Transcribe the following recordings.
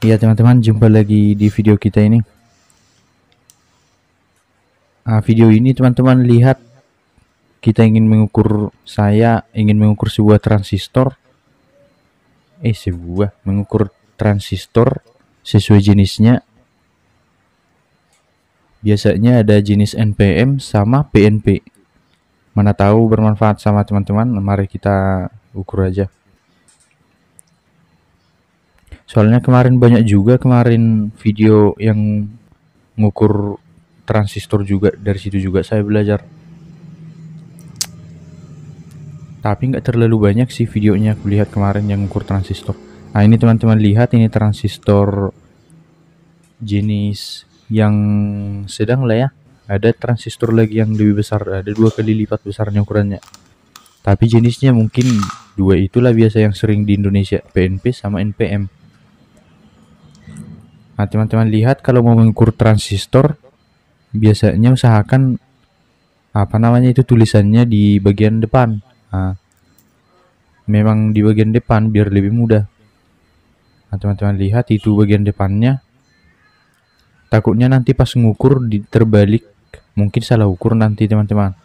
Iya teman-teman, jumpa lagi di video kita ini. Video ini teman-teman lihat, kita ingin mengukur, saya ingin mengukur sebuah transistor, mengukur transistor sesuai jenisnya. Biasanya ada jenis NPM sama PNP. Mana tahu bermanfaat sama teman-teman, mari kita ukur aja. Soalnya kemarin banyak juga video yang ngukur transistor juga, dari situ juga saya belajar. Tapi nggak terlalu banyak sih videonya aku lihat kemarin yang ngukur transistor. Nah ini teman-teman lihat, ini transistor jenis yang sedang lah ya. Ada transistor lagi yang lebih besar, ada 2 kali lipat besarnya ukurannya. Tapi jenisnya mungkin dua itulah biasa yang sering di Indonesia, PNP sama NPM. Nah teman-teman lihat, kalau mau mengukur transistor biasanya usahakan itu tulisannya di bagian depan. Memang di bagian depan biar lebih mudah. Nah teman-teman lihat, itu bagian depannya. Takutnya nanti pas ngukur terbalik, mungkin salah ukur nanti teman-teman.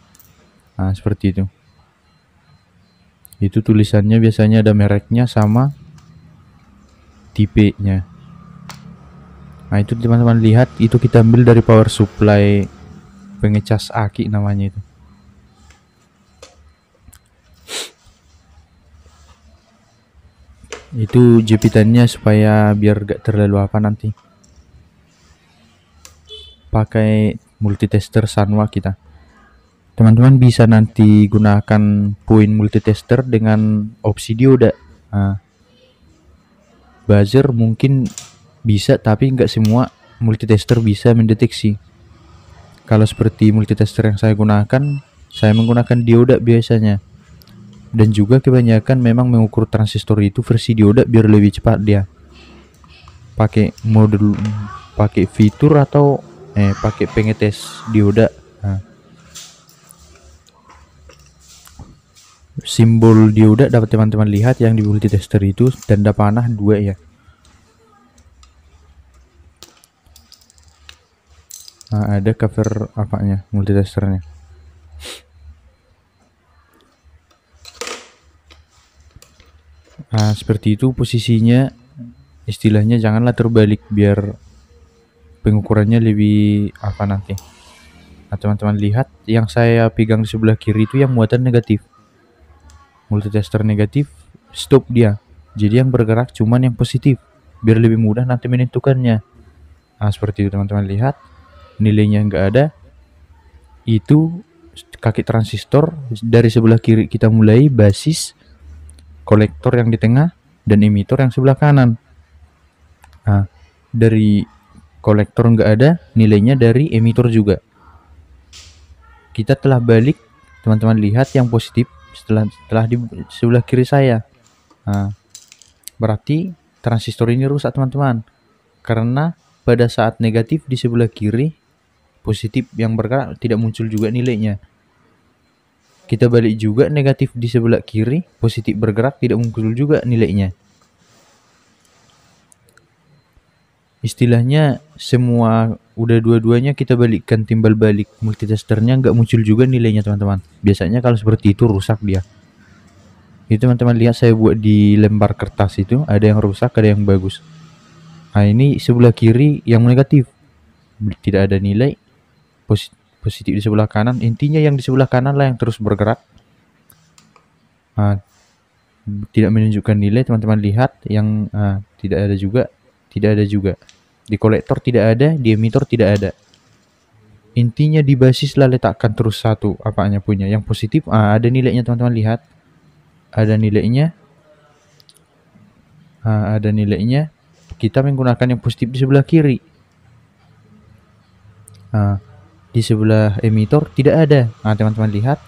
Nah seperti itu. Itu tulisannya biasanya ada mereknya sama tipenya. Nah itu teman-teman lihat, itu kita ambil dari power supply pengecas aki namanya itu. Itu jepitannya supaya biar gak terlalu nanti. Pakai multitester Sanwa kita. Teman-teman bisa nanti gunakan point multitester dengan opsi dioda. Buzzer mungkin bisa, tapi nggak semua multitester bisa mendeteksi. Kalau seperti multitester yang saya gunakan, saya menggunakan dioda biasanya. Dan juga kebanyakan memang mengukur transistor itu versi dioda biar lebih cepat dia. Pakai modul, pakai fitur atau pakai pengetes dioda. Simbol dioda dapat teman-teman lihat yang di multitester itu, tanda panah 2 ya. Ada cover multitesternya. Seperti itu posisinya, istilahnya janganlah terbalik biar pengukurannya lebih nanti. Nah teman-teman lihat, yang saya pegang di sebelah kiri itu yang muatan negatif. Multitester negatif, stop dia. Jadi yang bergerak cuman yang positif, biar lebih mudah nanti menentukannya. Seperti itu teman-teman lihat, nilainya nggak ada. Itu kaki transistor dari sebelah kiri kita mulai, basis, kolektor yang di tengah, dan emitor yang sebelah kanan. Dari kolektor nggak ada, nilainya dari emitor juga. Kita telah balik, teman-teman lihat yang positif setelah di sebelah kiri saya. Berarti transistor ini rusak teman-teman, karena pada saat negatif di sebelah kiri, positif yang bergerak tidak muncul juga nilainya. Kita balik juga, negatif di sebelah kiri, positif bergerak tidak muncul juga nilainya. Istilahnya semua udah dua-duanya kita balikkan, timbal balik multitesternya nggak muncul juga nilainya teman-teman. Biasanya kalau seperti itu rusak dia. Itu teman-teman lihat, saya buat di lembar kertas itu, ada yang rusak, ada yang bagus. Ini sebelah kiri yang negatif, tidak ada nilai. Positif di sebelah kanan, intinya yang di sebelah kanan lah yang terus bergerak. Tidak menunjukkan nilai, teman-teman lihat yang tidak ada juga. Di kolektor tidak ada, di emitor tidak ada. Intinya di basis lah letakkan terus satu punya yang positif. Ada nilainya teman-teman lihat, ada nilainya. Kita menggunakan yang positif di sebelah kiri. Di sebelah emitor tidak ada. Teman-teman lihat,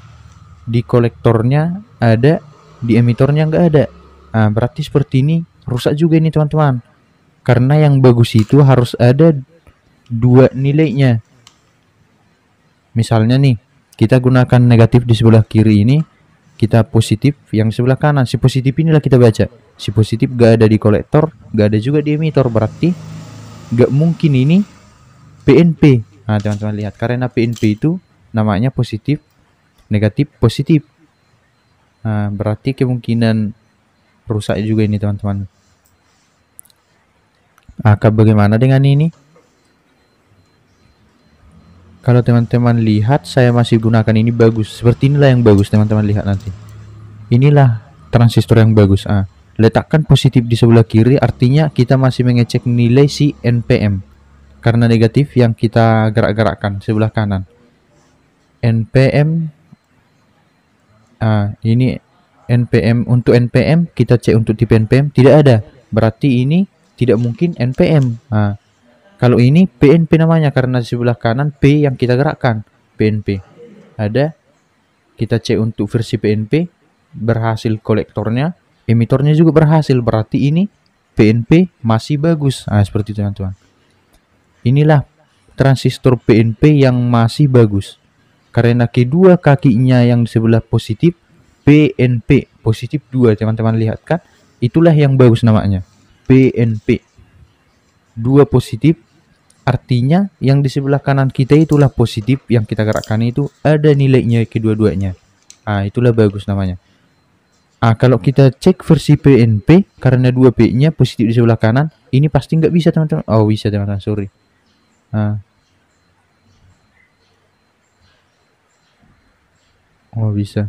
di kolektornya ada, di emitornya nggak ada. Berarti seperti ini rusak juga ini teman-teman, karena yang bagus itu harus ada 2 nilainya. Misalnya nih, kita gunakan negatif di sebelah kiri ini, kita positif yang sebelah kanan, si positif inilah kita baca. Si positif gak ada di kolektor, gak ada juga di emitor, berarti gak mungkin ini PNP. Nah teman-teman lihat, karena PNP itu namanya positif, negatif, positif. Nah berarti kemungkinan rusak juga ini teman-teman. Bagaimana dengan ini? Kalau teman-teman lihat, saya masih gunakan ini bagus. Seperti inilah yang bagus, teman-teman lihat nanti. Inilah transistor yang bagus. Letakkan positif di sebelah kiri, artinya kita masih mengecek nilai si NPM. Karena negatif yang kita gerak-gerakkan sebelah kanan. NPM. Ini NPM. Untuk NPM, kita cek untuk tipe NPM, tidak ada. Berarti ini tidak mungkin NPM. Kalau ini PNP namanya, karena di sebelah kanan P yang kita gerakkan, PNP. Ada, kita cek untuk versi PNP, berhasil kolektornya, emitornya juga berhasil, berarti ini PNP masih bagus. Seperti itu teman-teman. Inilah transistor PNP yang masih bagus, karena kedua kakinya yang di sebelah positif, PNP, positif 2, teman-teman lihat kan? Itulah yang bagus namanya, PNP. 2 positif, artinya yang di sebelah kanan kita itulah positif, yang kita gerakkan itu ada nilainya kedua-duanya. Itulah bagus namanya. Kalau kita cek versi PNP, karena 2P-nya positif di sebelah kanan, ini pasti nggak bisa teman-teman. Oh bisa teman-teman, sorry. Oh bisa.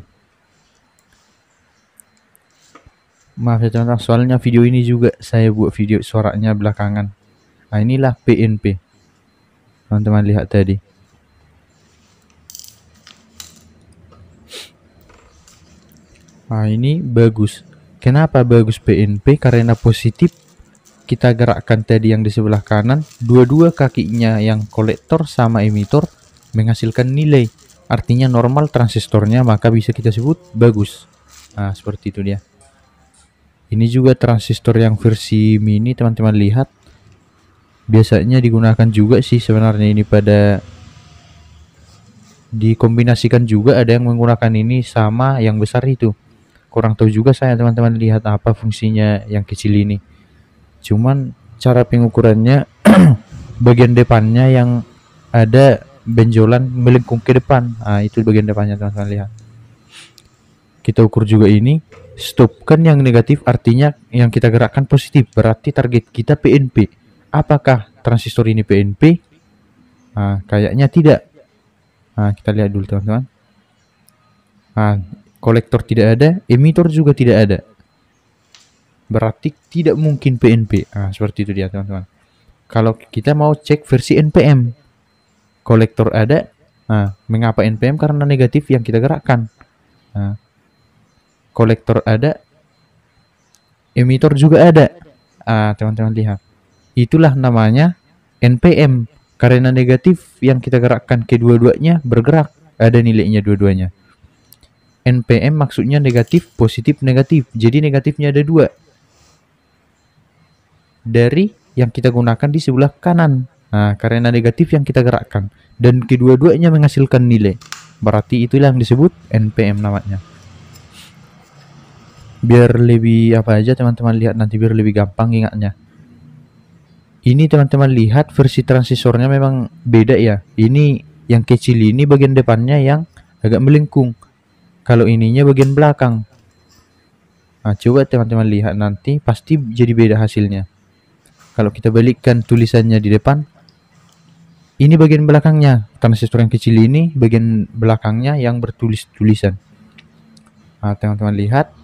Maaf ya teman-teman, soalnya video ini juga saya buat video suaranya belakangan. Inilah PNP. Teman-teman lihat tadi. Ini bagus. Kenapa bagus PNP? Karena positif kita gerakkan tadi yang di sebelah kanan, dua-dua kakinya yang kolektor sama emitor menghasilkan nilai. Artinya normal transistornya, maka bisa kita sebut bagus. Seperti itu dia. Ini juga transistor yang versi mini, teman-teman lihat. Biasanya digunakan juga sih sebenarnya ini pada dikombinasikan juga, ada yang menggunakan ini sama yang besar itu. Kurang tahu juga saya teman-teman lihat apa fungsinya yang kecil ini. Cuman cara pengukurannya bagian depannya yang ada benjolan melengkung ke depan. Itu bagian depannya teman-teman lihat. Kita ukur juga ini. Stopkan yang negatif, artinya yang kita gerakkan positif, berarti target kita PNP. Apakah transistor ini PNP? Kayaknya tidak. Kita lihat dulu teman-teman. Kolektor tidak ada, emitor juga tidak ada. Berarti tidak mungkin PNP. Seperti itu dia teman-teman. Kalau kita mau cek versi NPM, kolektor ada. Mengapa NPM? Karena negatif yang kita gerakkan. Kolektor ada, emitor juga ada. Teman-teman lihat. Itulah namanya NPM, karena negatif yang kita gerakkan kedua-duanya bergerak, ada nilainya dua-duanya. NPM maksudnya negatif, positif, negatif. Jadi negatifnya ada 2 dari yang kita gunakan di sebelah kanan. Karena negatif yang kita gerakkan dan kedua-duanya menghasilkan nilai, berarti itulah yang disebut NPM namanya. Biar lebih apa aja teman-teman lihat nanti, biar lebih gampang ingatnya. Ini teman-teman lihat versi transistornya memang beda ya. Ini yang kecil ini bagian depannya yang agak melengkung. Kalau ininya bagian belakang. Coba teman-teman lihat nanti, pasti jadi beda hasilnya. Kalau kita balikkan tulisannya di depan, ini bagian belakangnya. Transistor yang kecil ini bagian belakangnya yang bertulis tulisan. Teman-teman lihat.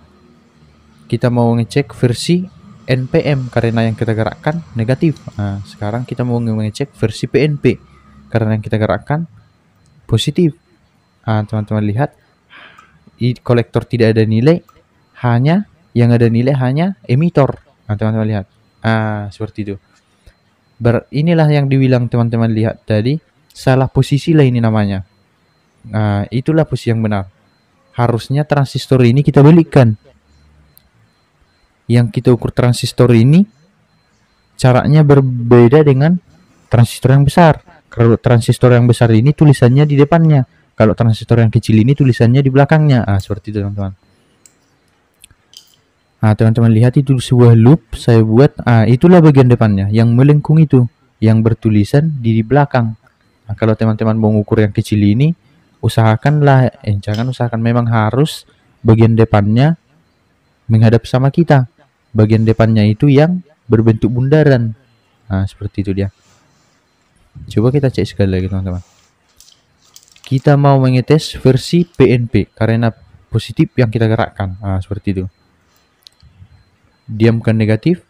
Kita mau ngecek versi NPM karena yang kita gerakkan negatif. Sekarang kita mau ngecek versi PNP karena yang kita gerakkan positif. Teman-teman lihat, kolektor tidak ada nilai, hanya yang ada nilai hanya emitor. Teman-teman lihat. Seperti itu. Inilah yang dibilang teman-teman lihat tadi, salah posisi lah ini namanya. Itulah posisi yang benar. Harusnya transistor ini kita balikkan. Yang kita ukur transistor ini caranya berbeda dengan transistor yang besar. Kalau transistor yang besar ini tulisannya di depannya, kalau transistor yang kecil ini tulisannya di belakangnya. Seperti itu teman-teman. Nah, teman-teman lihat itu sebuah loop saya buat. Itulah bagian depannya yang melengkung itu, yang bertulisan di belakang. Nah, kalau teman-teman mau ukur yang kecil ini, jangan usahakan, memang harus bagian depannya menghadap sama kita. Bagian depannya itu yang berbentuk bundaran. Nah, seperti itu dia. Coba kita cek sekali lagi, teman-teman. Kita mau mengetes versi PNP karena positif yang kita gerakkan. Nah, seperti itu. Diamkan negatif,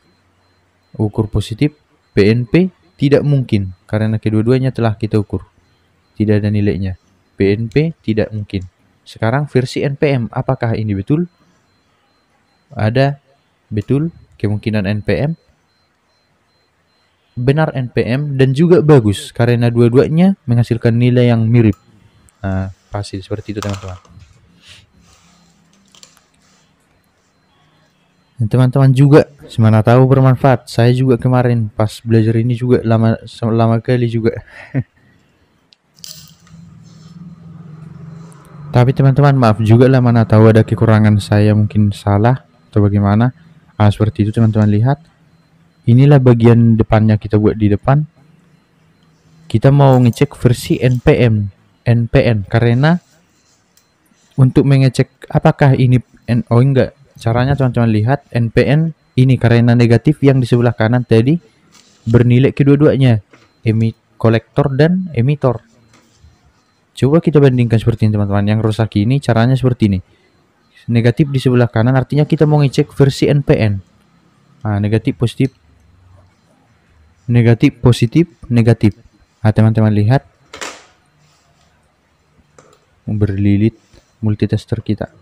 ukur positif, PNP tidak mungkin karena kedua-duanya telah kita ukur. Tidak ada nilainya. PNP tidak mungkin. Sekarang versi NPM, apakah ini betul? Ada betul kemungkinan NPM. Benar NPM dan juga bagus karena dua-duanya menghasilkan nilai yang mirip. Nah, pasti seperti itu, teman-teman. Dan teman-teman juga semana tahu bermanfaat. Saya juga kemarin pas belajar ini juga lama kali juga. Tapi teman-teman maaf juga lah, mana tahu ada kekurangan saya, mungkin salah atau bagaimana. Seperti itu, teman-teman lihat. Inilah bagian depannya kita buat di depan. Kita mau ngecek versi NPN karena untuk mengecek apakah ini enggak. Caranya teman-teman lihat NPN ini karena negatif yang di sebelah kanan tadi bernilai kedua-duanya, kolektor dan emitor. Coba kita bandingkan seperti ini, teman-teman. Yang rusak ini caranya seperti ini. Negatif di sebelah kanan artinya kita mau ngecek versi NPN. Negatif positif. Negatif positif negatif. Teman-teman lihat. Berlilit multitester kita.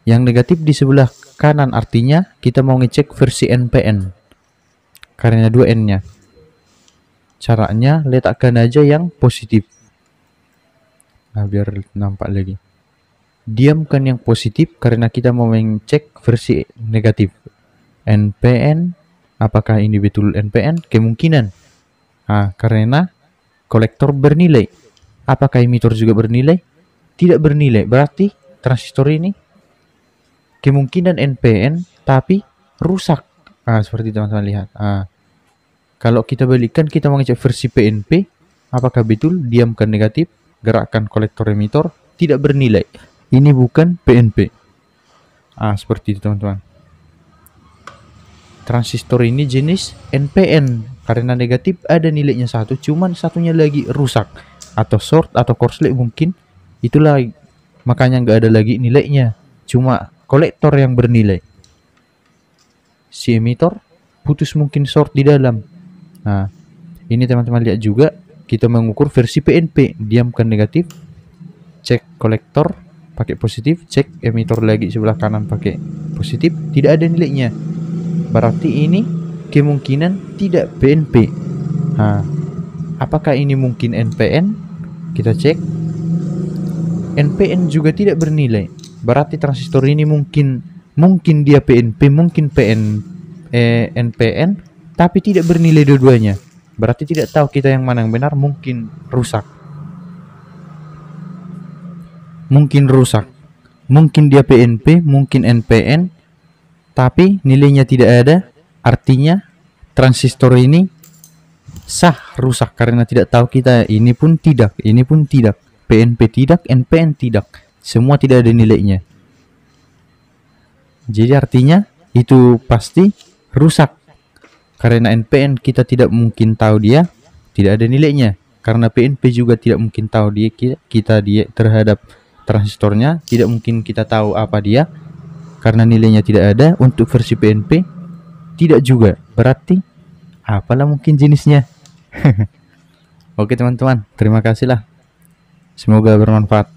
Yang negatif di sebelah kanan artinya kita mau ngecek versi NPN karena 2N-nya. Caranya letakkan aja yang positif. Biar nampak lagi. Diamkan yang positif karena kita mau mengecek versi negatif. NPN, apakah ini betul NPN? Kemungkinan. Karena kolektor bernilai. Apakah emitor juga bernilai? Tidak bernilai. Berarti transistor ini kemungkinan NPN tapi rusak. Seperti teman-teman lihat. Kalau kita balikkan, kita mau ngecek versi PNP, apakah betul? Diamkan negatif, gerakkan kolektor emitor, tidak bernilai. Ini bukan PNP. Seperti itu, teman-teman. Transistor ini jenis NPN karena negatif ada nilainya satu, cuman satunya lagi rusak atau short atau korslet mungkin. Itulah makanya nggak ada lagi nilainya, cuma kolektor yang bernilai. Si emitor putus mungkin short di dalam. Ini teman-teman lihat juga, kita mengukur versi PNP. Diamkan negatif, cek kolektor pakai positif, cek emitor lagi sebelah kanan pakai positif, tidak ada nilainya. Berarti ini kemungkinan tidak PNP. Apakah ini mungkin NPN? Kita cek. NPN juga tidak bernilai. Berarti transistor ini mungkin dia PNP, mungkin NPN, tapi tidak bernilai dua-duanya. Berarti tidak tahu kita yang mana yang benar, mungkin rusak. Mungkin dia PNP, mungkin NPN, tapi nilainya tidak ada. Artinya transistor ini sah rusak karena tidak tahu kita. Ini pun tidak, PNP tidak, NPN tidak. Semua tidak ada nilainya. Jadi artinya itu pasti rusak. Karena NPN kita tidak mungkin tahu dia tidak ada nilainya. Karena PNP juga tidak mungkin tahu dia terhadap transistornya. Tidak mungkin kita tahu apa dia karena nilainya tidak ada. Untuk versi PNP tidak juga. Berarti apalah mungkin jenisnya. Oke teman-teman, terima kasih lah. Semoga bermanfaat.